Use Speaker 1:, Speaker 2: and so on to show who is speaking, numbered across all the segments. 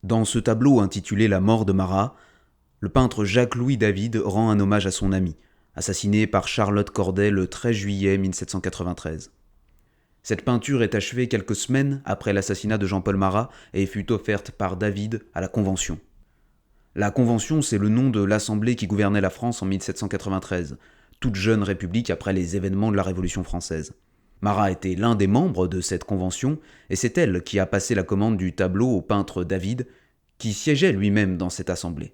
Speaker 1: Dans ce tableau intitulé La mort de Marat, le peintre Jacques-Louis David rend un hommage à son ami, assassiné par Charlotte Corday le 13 juillet 1793. Cette peinture est achevée quelques semaines après l'assassinat de Jean-Paul Marat et fut offerte par David à la Convention. La Convention, c'est le nom de l'Assemblée qui gouvernait la France en 1793, toute jeune république après les événements de la Révolution française. Marat était l'un des membres de cette convention, et c'est elle qui a passé la commande du tableau au peintre David, qui siégeait lui-même dans cette assemblée.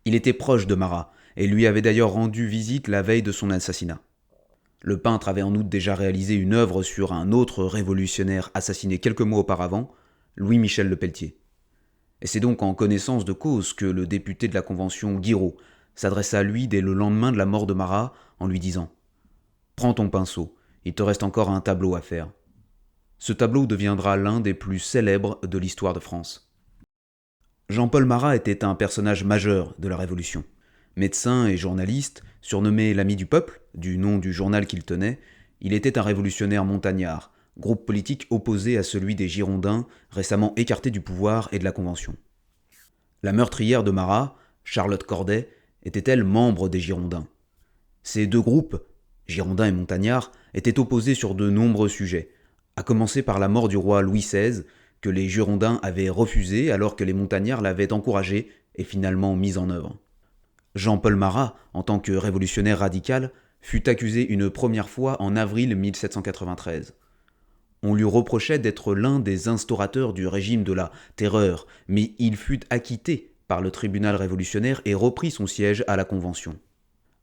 Speaker 1: Il était proche de Marat, et lui avait d'ailleurs rendu visite la veille de son assassinat. Le peintre avait en outre déjà réalisé une œuvre sur un autre révolutionnaire assassiné quelques mois auparavant, Louis-Michel Lepelletier. Et c'est donc en connaissance de cause que le député de la Convention, Guiraud, s'adressa à lui dès le lendemain de la mort de Marat en lui disant « Prends ton pinceau, il te reste encore un tableau à faire. » Ce tableau deviendra l'un des plus célèbres de l'histoire de France. Jean-Paul Marat était un personnage majeur de la Révolution. Médecin et journaliste, surnommé l'ami du peuple, du nom du journal qu'il tenait, il était un révolutionnaire montagnard, groupe politique opposé à celui des Girondins, récemment écartés du pouvoir et de la Convention. La meurtrière de Marat, Charlotte Corday, était-elle membre des Girondins. Ces deux groupes, Girondins et Montagnards, étaient opposés sur de nombreux sujets, à commencer par la mort du roi Louis XVI, que les Girondins avaient refusé alors que les Montagnards l'avaient encouragé et finalement mis en œuvre. Jean-Paul Marat, en tant que révolutionnaire radical, fut accusé une première fois en avril 1793. On lui reprochait d'être l'un des instaurateurs du régime de la Terreur, mais il fut acquitté par le tribunal révolutionnaire et reprit son siège à la Convention.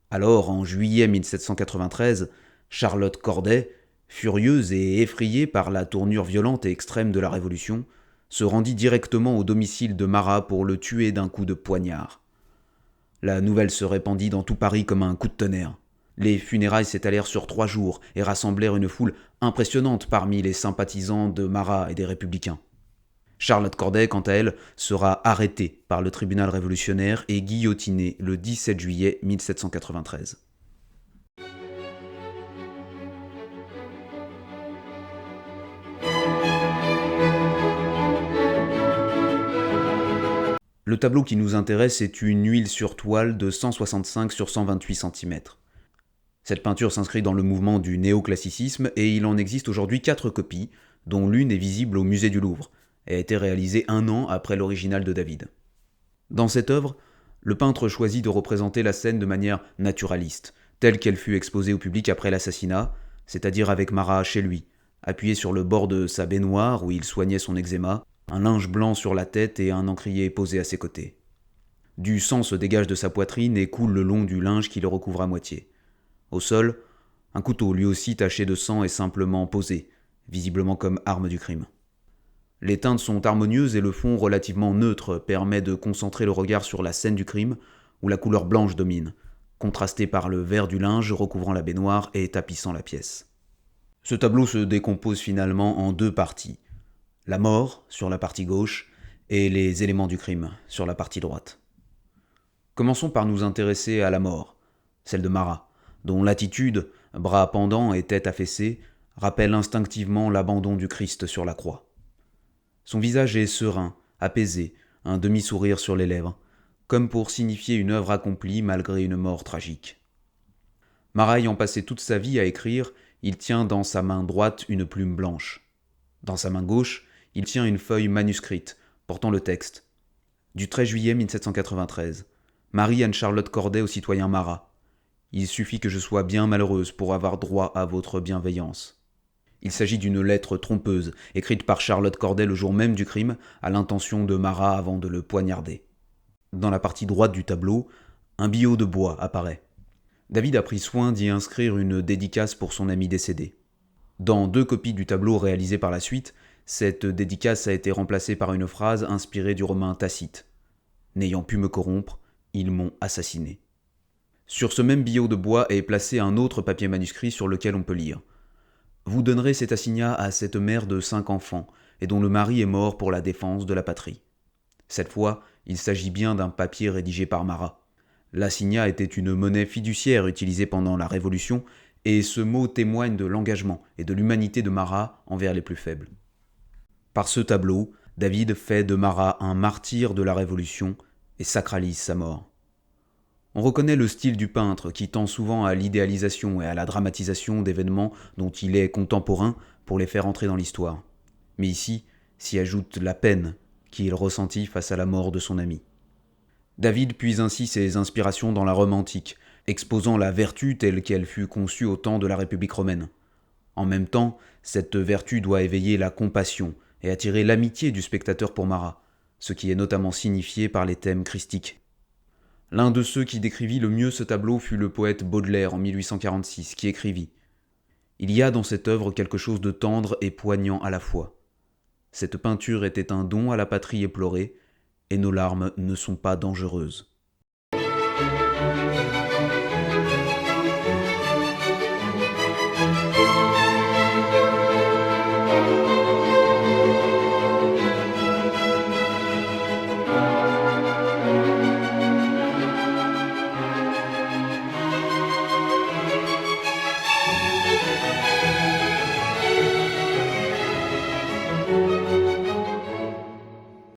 Speaker 1: Alors, en juillet 1793, Charlotte Corday, furieuse et effrayée par la tournure violente et extrême de la Révolution, se rendit directement au domicile de Marat pour le tuer d'un coup de poignard. La nouvelle se répandit dans tout Paris comme un coup de tonnerre. Les funérailles s'étalèrent sur 3 jours et rassemblèrent une foule impressionnante parmi les sympathisants de Marat et des Républicains. Charlotte Corday, quant à elle, sera arrêtée par le tribunal révolutionnaire et guillotinée le 17 juillet 1793. Le tableau qui nous intéresse est une huile sur toile de 165 sur 128 cm. Cette peinture s'inscrit dans le mouvement du néoclassicisme et il en existe aujourd'hui 4 copies, dont l'une est visible au musée du Louvre et a été réalisée 1 an après l'original de David. Dans cette œuvre, le peintre choisit de représenter la scène de manière naturaliste, telle qu'elle fut exposée au public après l'assassinat, c'est-à-dire avec Marat chez lui, appuyé sur le bord de sa baignoire où il soignait son eczéma, un linge blanc sur la tête et un encrier posé à ses côtés. Du sang se dégage de sa poitrine et coule le long du linge qui le recouvre à moitié. Au sol, un couteau lui aussi taché de sang est simplement posé, visiblement comme arme du crime. Les teintes sont harmonieuses et le fond relativement neutre permet de concentrer le regard sur la scène du crime où la couleur blanche domine, contrastée par le vert du linge recouvrant la baignoire et tapissant la pièce. Ce tableau se décompose finalement en 2 parties. La mort, sur la partie gauche, et les éléments du crime, sur la partie droite. Commençons par nous intéresser à la mort, celle de Marat, dont l'attitude, bras pendants et tête affaissée, rappelle instinctivement l'abandon du Christ sur la croix. Son visage est serein, apaisé, un demi-sourire sur les lèvres, comme pour signifier une œuvre accomplie malgré une mort tragique. Marat ayant passé toute sa vie à écrire, il tient dans sa main droite une plume blanche. Dans sa main gauche, il tient une feuille manuscrite, portant le texte. Du 13 juillet 1793. Marie-Anne-Charlotte Corday au citoyen Marat. Il suffit que je sois bien malheureuse pour avoir droit à votre bienveillance. Il s'agit d'une lettre trompeuse, écrite par Charlotte Corday le jour même du crime, à l'intention de Marat avant de le poignarder. Dans la partie droite du tableau, un billot de bois apparaît. David a pris soin d'y inscrire une dédicace pour son ami décédé. Dans 2 copies du tableau réalisées par la suite, cette dédicace a été remplacée par une phrase inspirée du romain Tacite. « N'ayant pu me corrompre, ils m'ont assassiné. » Sur ce même billot de bois est placé un autre papier manuscrit sur lequel on peut lire « Vous donnerez cet assignat à cette mère de 5 enfants, et dont le mari est mort pour la défense de la patrie. » Cette fois, il s'agit bien d'un papier rédigé par Marat. L'assignat était une monnaie fiduciaire utilisée pendant la Révolution, et ce mot témoigne de l'engagement et de l'humanité de Marat envers les plus faibles. Par ce tableau, David fait de Marat un martyr de la Révolution et sacralise sa mort. On reconnaît le style du peintre qui tend souvent à l'idéalisation et à la dramatisation d'événements dont il est contemporain pour les faire entrer dans l'histoire. Mais ici s'y ajoute la peine qu'il ressentit face à la mort de son ami. David puise ainsi ses inspirations dans la Rome antique, exposant la vertu telle qu'elle fut conçue au temps de la République romaine. En même temps, cette vertu doit éveiller la compassion et attirer l'amitié du spectateur pour Marat, ce qui est notamment signifié par les thèmes christiques. L'un de ceux qui décrivit le mieux ce tableau fut le poète Baudelaire en 1846, qui écrivit « Il y a dans cette œuvre quelque chose de tendre et poignant à la fois. Cette peinture était un don à la patrie éplorée, et nos larmes ne sont pas dangereuses. »